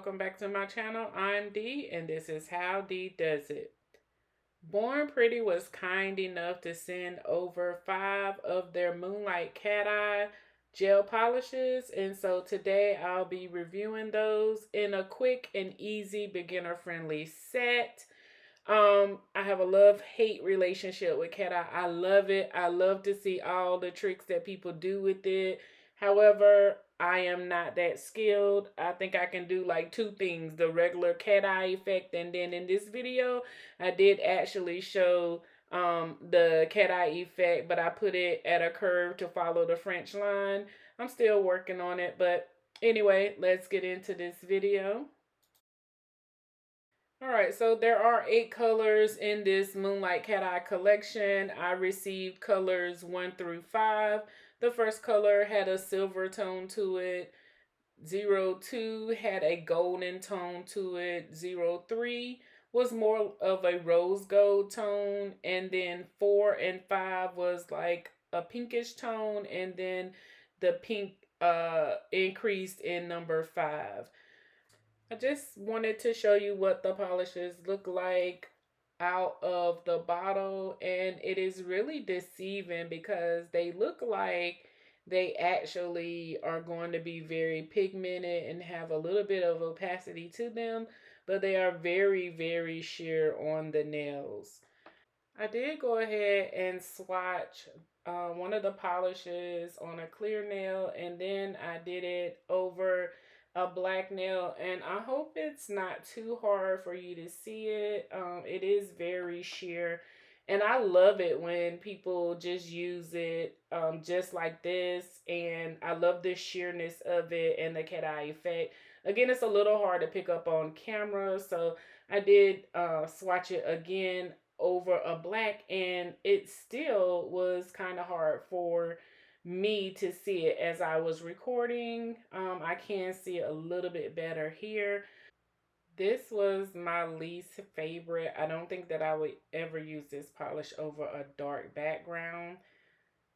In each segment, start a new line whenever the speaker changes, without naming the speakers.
welcome back to my channel. I'm Dee and this is How Dee Does It. Born Pretty was kind enough to send over 5 of their Moonlight Cat Eye gel polishes, and so today I'll be reviewing those in a quick and easy beginner friendly set. I have a love-hate relationship with cat eye. I love it. I love to see all the tricks that people do with it. However, I am not that skilled. I think I can do like 2 things, the regular cat eye effect, and then in this video, I did actually show the cat eye effect, but I put it at a curve to follow the French line. I'm still working on it, but anyway, let's get into this video. All right, so there are 8 colors in this Moonlight Cat Eye collection. I received colors 1 through 5. The first color had a silver tone to it. 02 had a golden tone to it. 03 was more of a rose gold tone. And then 4 and 5 was like a pinkish tone. And then the pink increased in number 5. I just wanted to show you what the polishes look like out of the bottle, and it is really deceiving because they look like they actually are going to be very pigmented and have a little bit of opacity to them, but they are very, very sheer on the nails. I did go ahead and swatch one of the polishes on a clear nail, and then I did it over a black nail, and I hope it's not too hard for you to see it. It is very sheer, and I love it when people just use it just like this, and I love the sheerness of it and the cat eye effect. Again, it's a little hard to pick up on camera, so I did swatch it again over a black, and it still was kind of hard for me to see it as I was recording. I can see it a little bit better here. This was my least favorite. I don't think that I would ever use this polish over a dark background.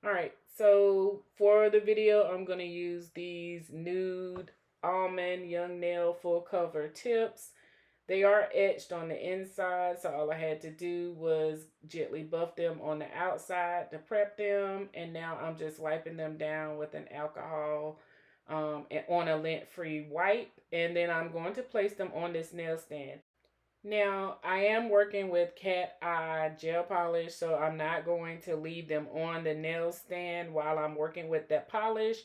All right, so for the video, I'm going to use these Nude Almond Young Nail Full Cover Tips. They are etched on the inside, so all I had to do was gently buff them on the outside to prep them. And now I'm just wiping them down with an alcohol and on a lint-free wipe. And then I'm going to place them on this nail stand. Now, I am working with cat eye gel polish, so I'm not going to leave them on the nail stand while I'm working with that polish.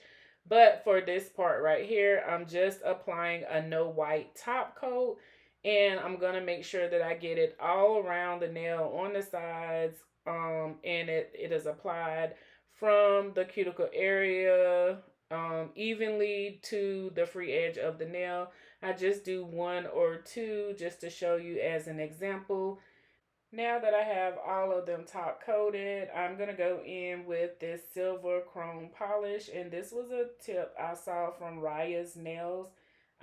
But for this part right here, I'm just applying a no white top coat. And I'm going to make sure that I get it all around the nail on the sides. And it is applied from the cuticle area evenly to the free edge of the nail. I just do 1 or 2 just to show you as an example. Now that I have all of them top coated, I'm going to go in with this silver chrome polish. And this was a tip I saw from Raya's Nails.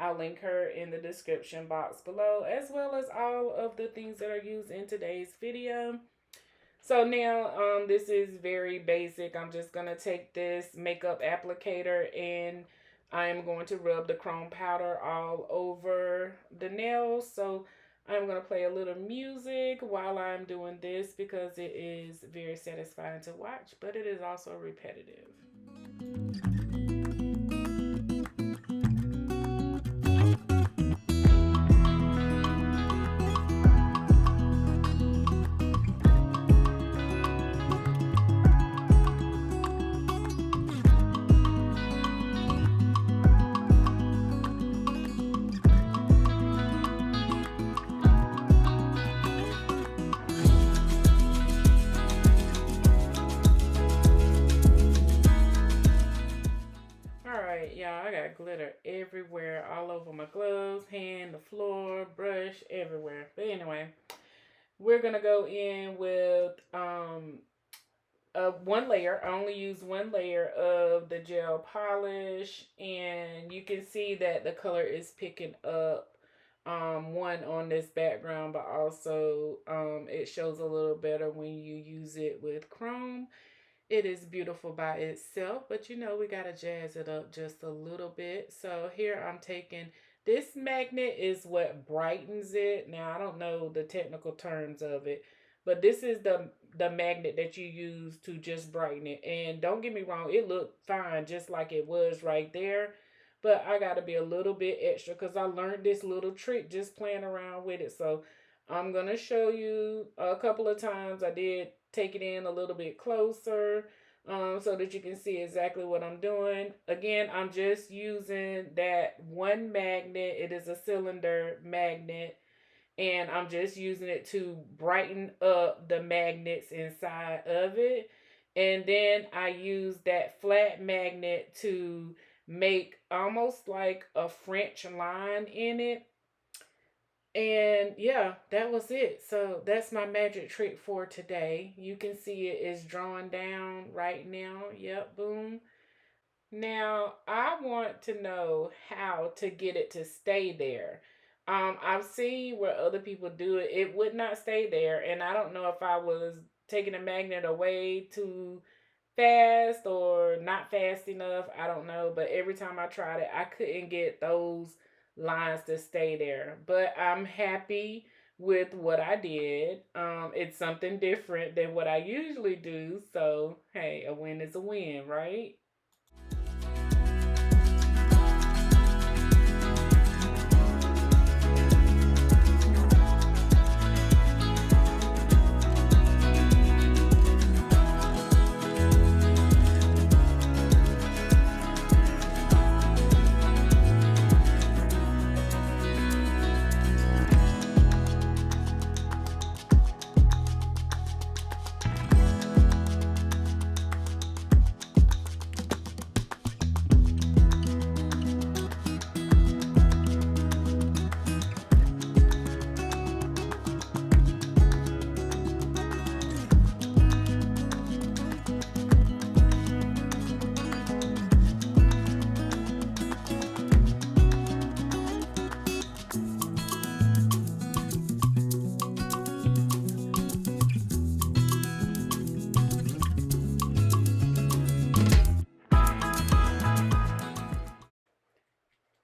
I'll link her in the description box below, as well as all of the things that are used in today's video. So now this is very basic. I'm just going to take this makeup applicator and I am going to rub the chrome powder all over the nails. So I'm going to play a little music while I'm doing this because it is very satisfying to watch, but it is also repetitive. Y'all, I got glitter everywhere, all over my gloves, hand, the floor, brush, everywhere. But anyway, we're gonna go in with one layer. I only use 1 layer of the gel polish, and you can see that the color is picking up one on this background, but also it shows a little better when you use it with chrome. It is beautiful by itself, but you know we gotta jazz it up just a little bit. So here I'm taking This magnet is what brightens it. Now, I don't know the technical terms of it, but this is the magnet that you use to just brighten it. And don't get me wrong, it looked fine just like it was right there. But I got to be a little bit extra because I learned this little trick just playing around with it. So I'm going to show you a couple of times. I did take it in a little bit closer so that you can see exactly what I'm doing. Again, I'm just using that one magnet. It is a cylinder magnet, and I'm just using it to brighten up the magnets inside of it. And then I use that flat magnet to make almost like a French line in it. And yeah, that was it. So that's my magic trick for today. You can see it is drawn down right now. Yep, boom. Now, I want to know how to get it to stay there. I've seen where other people do it. It would not stay there, and I don't know if I was taking a magnet away too fast or not fast enough. I don't know, but every time I tried it, I couldn't get those lines to stay there. But I'm happy with what I did. It's something different than what I usually do. So, hey, a win is a win, right?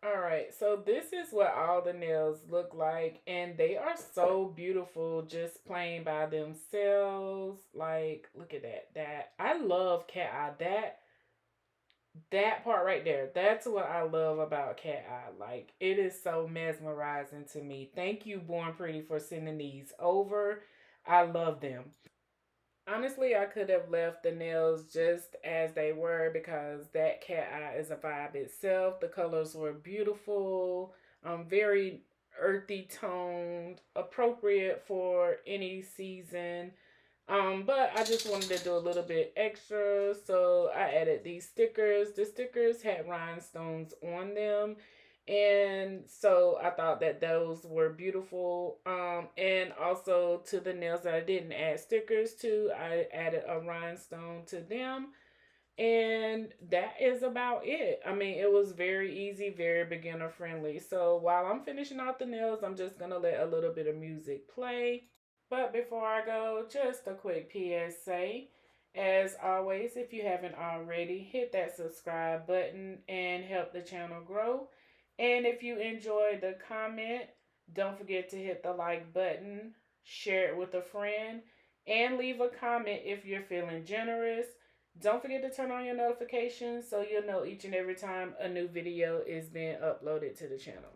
All right, so this is what all the nails look like, and they are so beautiful just plain by themselves. Like, look at that. That I love cat eye. That part right there. That's what I love about cat eye. Like, it is so mesmerizing to me. Thank you, Born Pretty, for sending these over. I love them. Honestly, I could have left the nails just as they were because that cat eye is a vibe itself. The colors were beautiful, very earthy toned, appropriate for any season. But I just wanted to do a little bit extra, so I added these stickers. The stickers had rhinestones on them, and so I thought that those were beautiful. And also to the nails that I didn't add stickers to, I added a rhinestone to them. And that is about it. I mean, it was very easy, very beginner friendly. So while I'm finishing off the nails, I'm just gonna let a little bit of music play. But before I go, just a quick PSA. As always, if you haven't already, hit that subscribe button and help the channel grow. And if you enjoyed the comment, don't forget to hit the like button, share it with a friend, and leave a comment if you're feeling generous. Don't forget to turn on your notifications so you'll know each and every time a new video is being uploaded to the channel.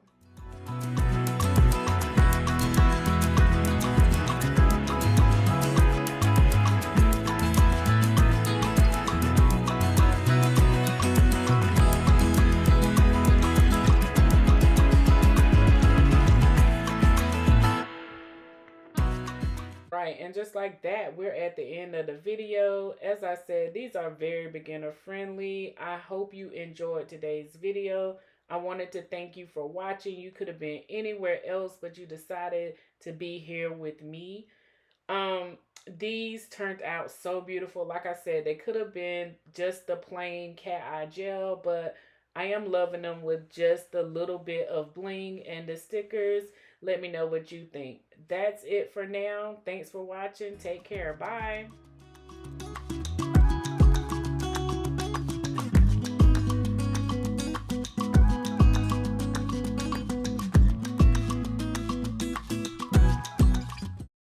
Right, and just like that, we're at the end of the video. As I said, these are very beginner friendly. I hope you enjoyed today's video. I wanted to thank you for watching. You could have been anywhere else, but you decided to be here with me. Um, these turned out so beautiful. Like I said, they could have been just the plain cat eye gel, but I am loving them with just a little bit of bling and the stickers. Let me know what you think. That's it for now. Thanks for watching. Take care. Bye.